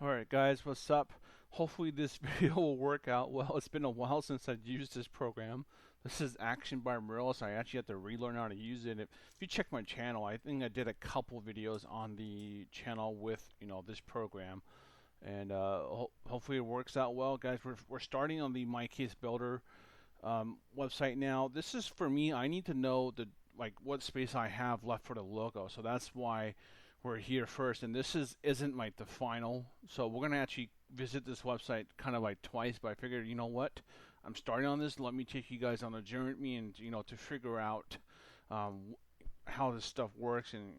Alright guys, what's up? Hopefully this video will work out well. It's been a while since I've used this program. This is Action by Muriel, so I actually have to relearn how to use it. If you check my channel, I think I did a couple videos on the channel with, this program. And hopefully it works out well. Guys, we're starting on the MyCaseBuilder website now. This is for me, I need to know what space I have left for the logo. So that's why we're here first, and this isn't like the final, so we're gonna actually visit this website kind of like twice, but I figured, you know what, I'm starting on this, let me take you guys on a journey with me, and to figure out how this stuff works. And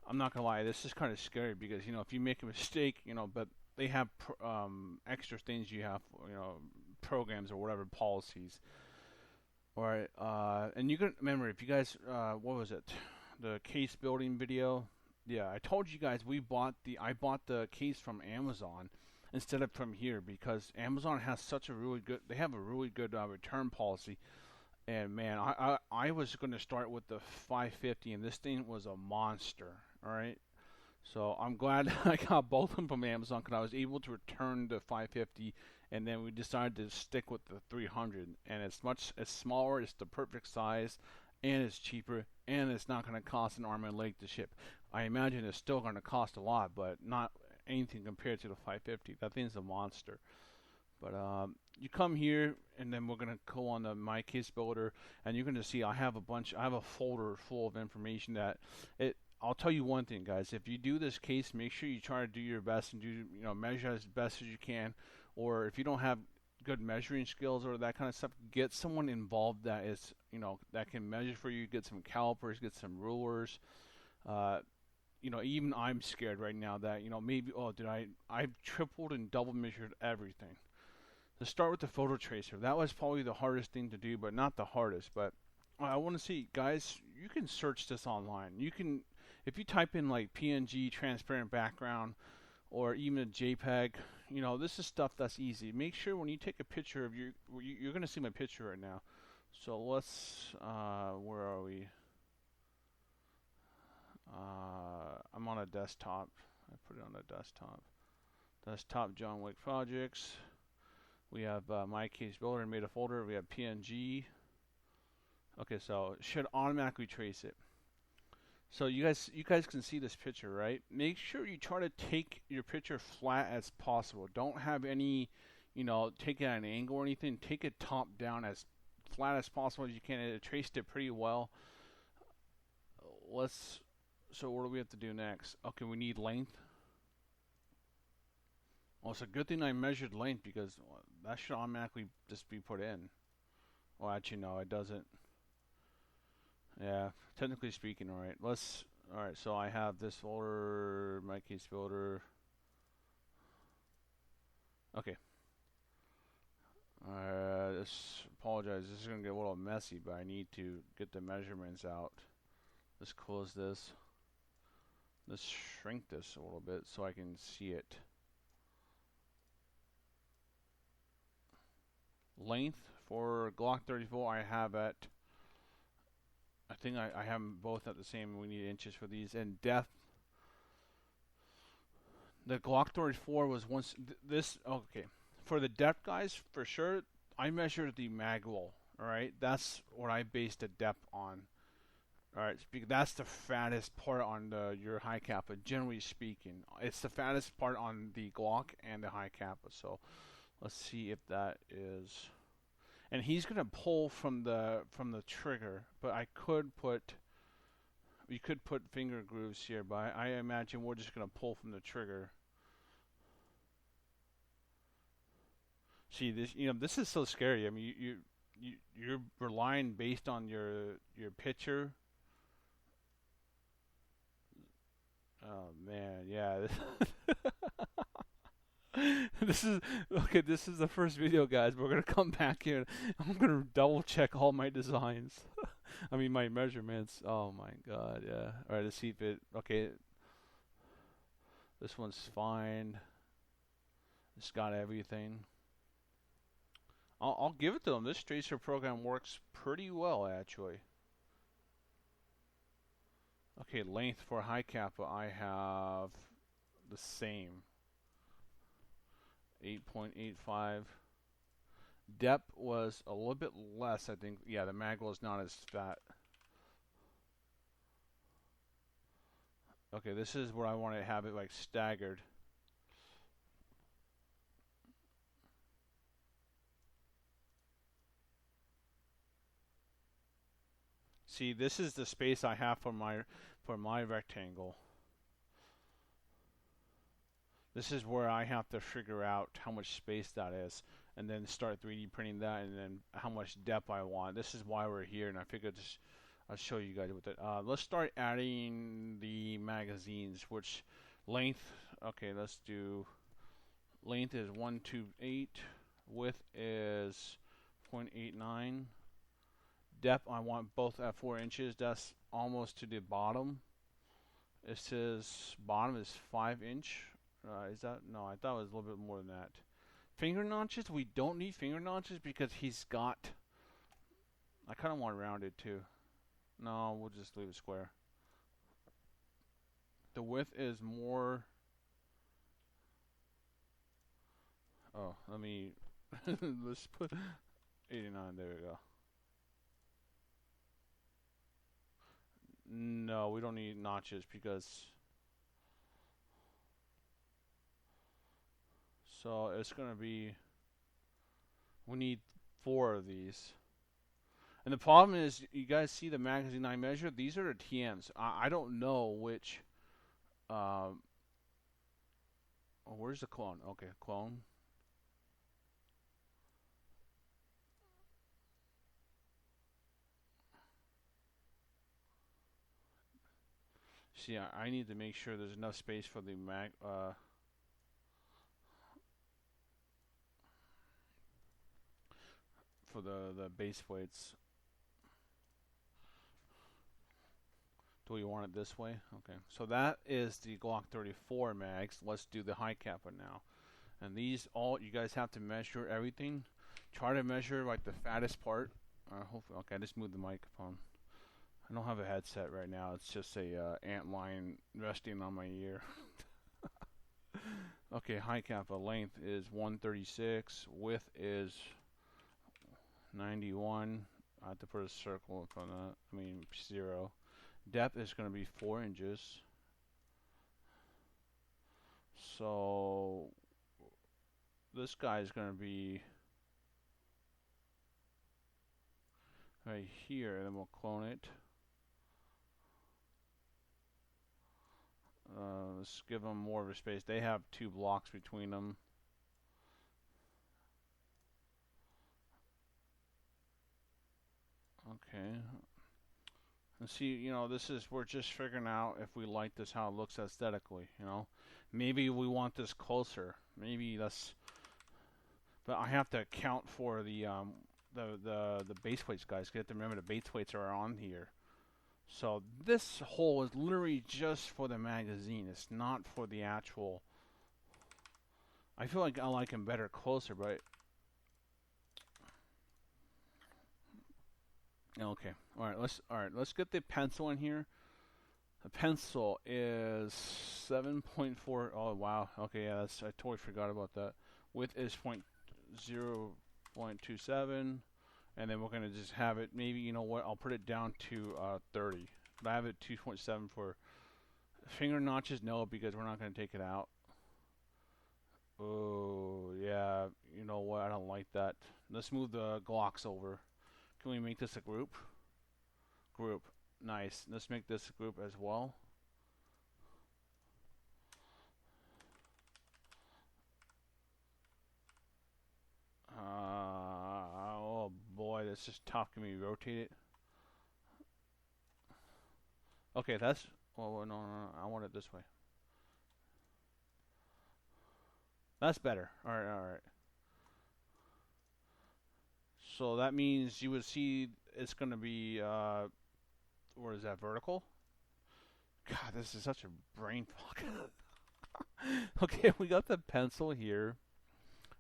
I'm not gonna lie, this is kind of scary because if you make a mistake, but they have extra things you have, programs or whatever, policies. All right, and you can remember, if you guys what was it, the case building video? Yeah, I told you guys I bought the case from Amazon instead of from here because Amazon has they have a really good return policy. And man, I was going to start with the 550, and this thing was a monster. All right, so I'm glad I got both of them from Amazon because I was able to return the 550, and then we decided to stick with the 300. And it's smaller, it's the perfect size, and it's cheaper, and it's not going to cost an arm and leg to ship. I imagine it's still going to cost a lot, but not anything compared to the 550. That thing's a monster. But you come here, and then we're going to go on the My Case Builder, and you're going to see I have a folder full of information I'll tell you one thing, guys. If you do this case, make sure you try to do your best and measure as best as you can. Or if you don't have good measuring skills or that kind of stuff, get someone involved that is, that can measure for you. Get some calipers, get some rulers. Even I'm scared right now that, maybe, I've tripled and double measured everything. To start with the photo tracer, that was probably the hardest thing to do, but not the hardest. But I want to see, guys, you can search this online. If you type in like PNG, transparent background, or even a JPEG, this is stuff that's easy. Make sure when you take a picture of you're going to see my picture right now. So let's, where are we? I'm on a desktop. I put it on a desktop. Desktop John Wick projects. We have My Case Builder and made a folder. We have PNG. Okay, so it should automatically trace it. So you guys can see this picture, right? Make sure you try to take your picture flat as possible. Don't have any, take it at an angle or anything. Take it top down as flat as possible as you can. It traced it pretty well. So what do we have to do next? Okay, we need length. Well, it's a good thing I measured length because that should automatically just be put in. Well, actually, no, it doesn't. Yeah, technically speaking, alright. Alright, so I have this folder, My Case Builder. Okay. Apologize, this is going to get a little messy, but I need to get the measurements out. Let's close this. Let's shrink this a little bit so I can see it. Length for Glock 34, I have I think I have them both at the same. We need inches for these. And depth, the Glock 34 was once okay. For the depth, guys, for sure, I measured the mag wall. All right, that's what I based the depth on. All right, that's the fattest part on your high kappa. Generally speaking, it's the fattest part on the Glock and the high kappa. So let's see if that is. And he's gonna pull from the trigger, but we could put finger grooves here, but I imagine we're just gonna pull from the trigger. See this, this is so scary. I mean, you're relying based on your picture. Oh man, yeah. This is okay. This is the first video, guys. We're gonna come back here. I'm gonna double check all my designs. I mean my measurements. Oh my god, yeah. All right, let's see if it. Okay, this one's fine. It's got everything. I'll give it to them. This tracer program works pretty well, actually. Okay, length for high kappa, I have the same. 8.85. Depth was a little bit less, I think. Yeah, the magwell is not as fat. Okay, this is where I want to have it like staggered. See, this is the space I have for my rectangle. This is where I have to figure out how much space that is, and then start 3D printing that, and then how much depth I want. This is why we're here, and I figured I'll show you guys with it. Let's start adding the magazines, which length, okay, let's do, length is 128, width is 0.89. Depth, I want both at 4 inches. That's almost to the bottom. It says bottom is 5 inch. Is that? No, I thought it was a little bit more than that. Finger notches, we don't need finger notches because he's got, I kind of want rounded too. No, we'll just leave it square. The width is more, oh, let me, let's put 89, there we go. No, we don't need notches because, so it's going to be, we need 4 of these. And the problem is, you guys see the magazine I measured? These are the TMs. I don't know which, oh, where's the clone? Okay, clone. See, I need to make sure there's enough space for the for the base plates. Do we want it this way? Okay, so that is the Glock 34 mags. Let's do the high capper now. And these all, you guys have to measure everything. Try to measure like the fattest part. Hopefully, okay, I just moved the microphone. I don't have a headset right now. It's just a ant lion resting on my ear. Okay, high kappa length is 136. Width is 91. I have to put a circle in front of that. I mean 0. Depth is going to be 4 inches. So this guy is going to be right here, and then we'll clone it. Let's give them more of a space. They have 2 blocks between them. Okay. And see, you know, this is, we're just figuring out if we like this, how it looks aesthetically, you know. Maybe we want this closer. Maybe that's, but I have to account for the base plates, guys. You have to remember the base plates are on here. So this hole is literally just for the magazine. It's not for the actual. I feel like I like him better closer, but okay. All right. Let's get the pencil in here. The pencil is 7.4. Oh wow. Okay, yeah. That's, I totally forgot about that. Width is 0.27. And then we're going to just have it, maybe, you know what, I'll put it down to 30. But I have it 2.7 for finger notches, no, because we're not going to take it out. Oh, yeah, you know what, I don't like that. Let's move the Glocks over. Can we make this a group? Group, nice. Let's make this a group as well. Oh boy, that's just tough. Can we rotate it? Okay, that's, well, no, I want it this way. That's better. Alright. So that means you would see it's going to be, where is that, vertical? God, this is such a brain fuck. Okay, we got the pencil here.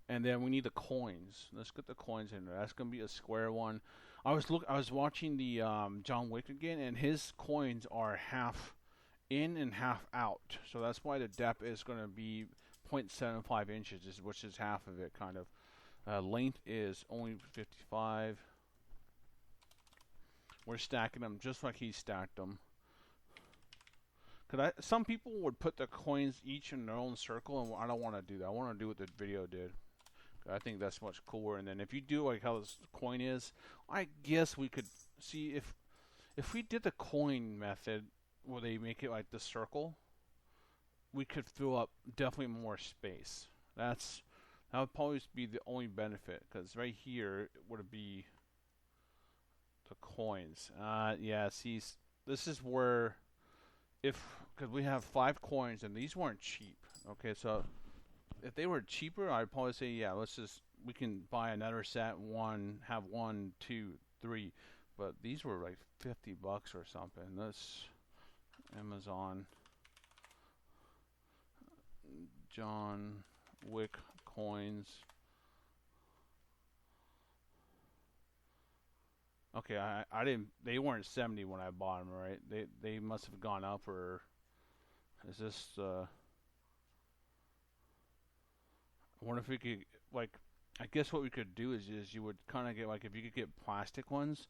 And then we need the coins. Let's get the coins in there. That's gonna be a square one. I was watching the John Wick again, and his coins are half in and half out. So that's why the depth is gonna be 0.75 inches, which is half of it, kind of. Length is only 55. We're stacking them just like he stacked them. Some people would put the coins each in their own circle, and I don't want to do that. I want to do what the video did. I think that's much cooler. And then if you do like how this coin is, I guess we could see if we did the coin method where they make it like the circle, we could fill up definitely more space. That would probably be the only benefit, because right here would be the coins. Yeah, see, this is where because we have 5 coins and these weren't cheap. Okay, so if they were cheaper, I'd probably say, yeah, we can buy another set, have 1, 2, 3. But these were like $50 or something. This Amazon John Wick coins. Okay, I didn't. They weren't 70 when I bought them, right? They must have gone up, or is this? I wonder if we could, like, I guess what we could do is you would kind of get, like, if you could get plastic ones,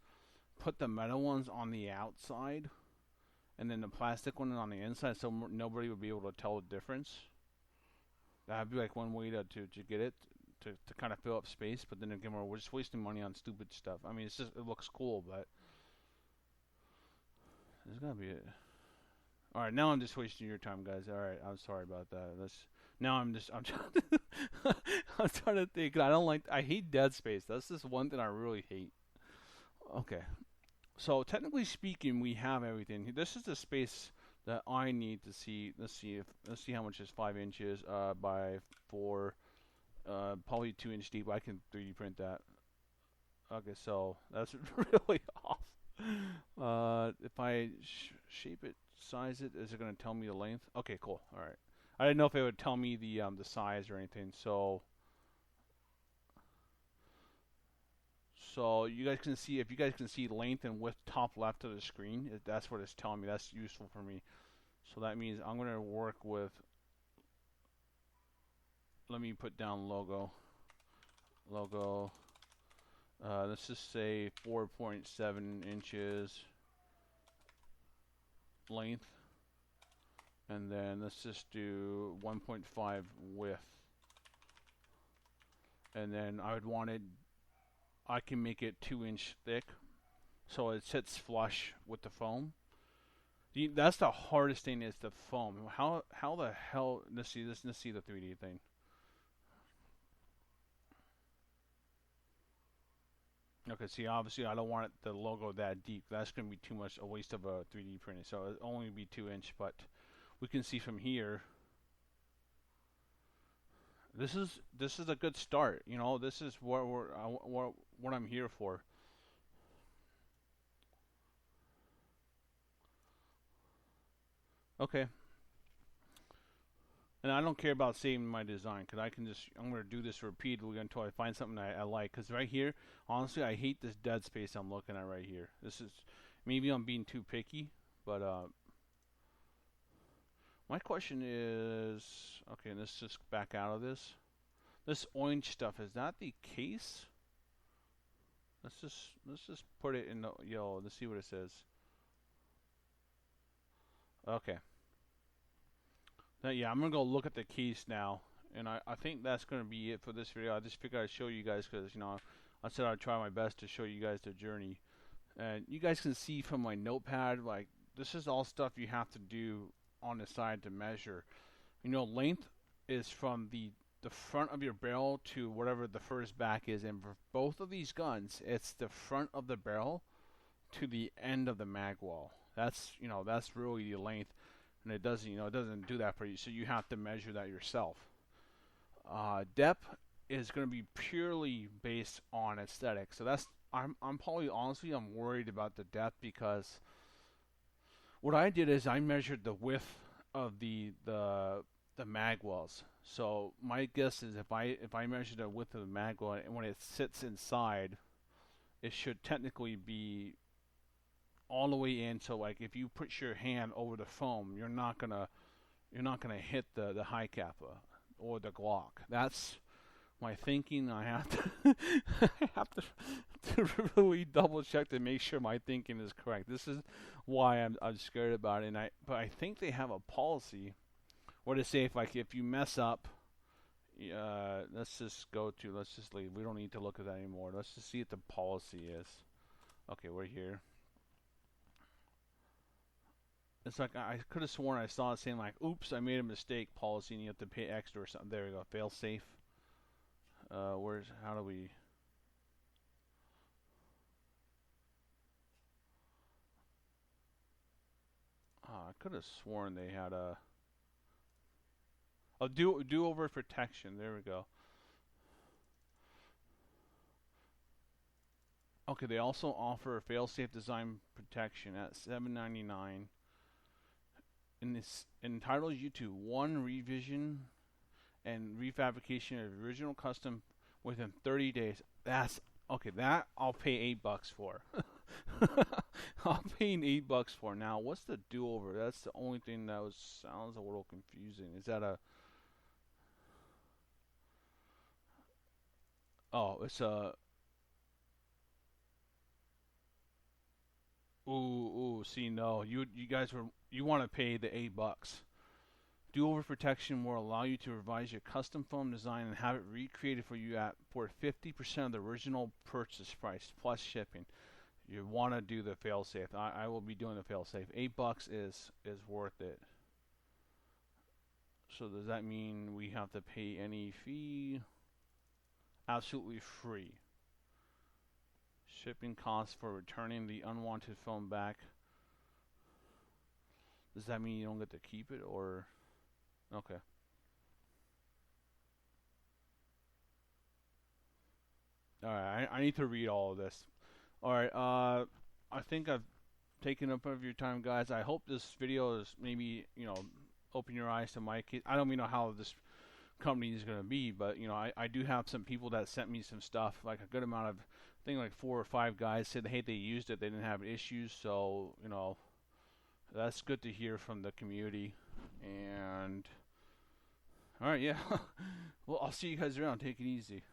put the metal ones on the outside, and then the plastic one on the inside, so nobody would be able to tell the difference. That'd be like one way to get it. To kind of fill up space, but then again, we're just wasting money on stupid stuff. I mean, it looks cool, but there's gotta be it. All right, now I'm just wasting your time, guys. All right, I'm sorry about that. I'm trying I'm trying to think. I hate dead space. That's just one thing I really hate. Okay, so technically speaking, we have everything. This is the space that I need to see. Let's see how much is 5 inches by 4. Probably 2 inch deep. I can 3D print that. Okay, so that's really off. If I shape it, size it, is it going to tell me the length? Okay, cool. All right. I didn't know if it would tell me the size or anything. So you guys can see, if you guys can see length and width top left of the screen, that's what it's telling me. That's useful for me. So that means I'm going to work with. Let me put down logo. Let's just say 4.7 inches length, and then let's just do 1.5 width, and then I would want it. I can make it 2 inch thick, so it sits flush with the foam. That's the hardest thing, is the foam. How the hell? Let's see the 3D thing. Okay, see, obviously I don't want the logo that deep. That's going to be too much, a waste of a 3D printing. So it'll only be 2 inch, but we can see from here. This is a good start. You know, this is what I'm here for. Okay. And I don't care about saving my design, because I'm going to do this repeatedly until I find something I like. Because right here, honestly, I hate this dead space I'm looking at right here. This is, maybe I'm being too picky, but my question is, okay, let's just back out of this. This orange stuff, is that the case? Let's just put it in the yellow. Let's see what it says. Okay. Now, yeah, I'm going to go look at the case now, and I think that's going to be it for this video. I just figured I'd show you guys, because, you know, I said I'd try my best to show you guys the journey. And you guys can see from my notepad, like, this is all stuff you have to do on the side to measure. You know, length is from the front of your barrel to whatever the first back is, and for both of these guns, it's the front of the barrel to the end of the mag wall. That's, you know, that's really the length. And it doesn't, you know, it doesn't do that for you, so you have to measure that yourself. Depth is going to be purely based on aesthetic. So that's, I'm probably, honestly, I'm worried about the depth, because what I did is I measured the width of the mag wells. So my guess is if I measure the width of the mag well, and when it sits inside, it should technically be all the way in. So like if you put your hand over the foam, you're not gonna hit the high kappa. or the Glock. That's my thinking. I have to I have to really double check to make sure my thinking is correct. This is why I'm scared about it. But I think they have a policy where to say if you mess up, let's just leave. We don't need to look at that anymore. Let's just see what the policy is. Okay, we're here. It's like I could have sworn I saw it saying like, "Oops, I made a mistake." Policy, and you have to pay extra or something. There we go. Fail safe. How do we? I could have sworn they had a. Oh, do over protection. There we go. Okay, they also offer fail-safe design protection at $7.99. And this entitles you to one revision and refabrication of original custom within 30 days. That's okay. That I'll pay $8 for. I'm paying $8 for. Now, what's the do-over? That's the only thing that sounds a little confusing. Is that a? Oh, it's a. Ooh. See, no, you guys you want to pay the $8. Do-over protection will allow you to revise your custom foam design and have it recreated for you for 50% of the original purchase price plus shipping. You want to do the fail-safe. I will be doing the fail-safe. $8 is worth it. So does that mean we have to pay any fee? Absolutely free. Shipping costs for returning the unwanted foam back. Does that mean you don't get to keep it, or? Okay. Alright, I need to read all of this. Alright, I think I've taken up of your time, guys. I hope this video is maybe, open your eyes to my case. I don't even know how this company is going to be, but, I do have some people that sent me some stuff, like a good amount of, I think like 4 or 5 guys said, hey, they used it, they didn't have issues, so, that's good to hear from the community. And, alright, yeah. Well, I'll see you guys around. Take it easy.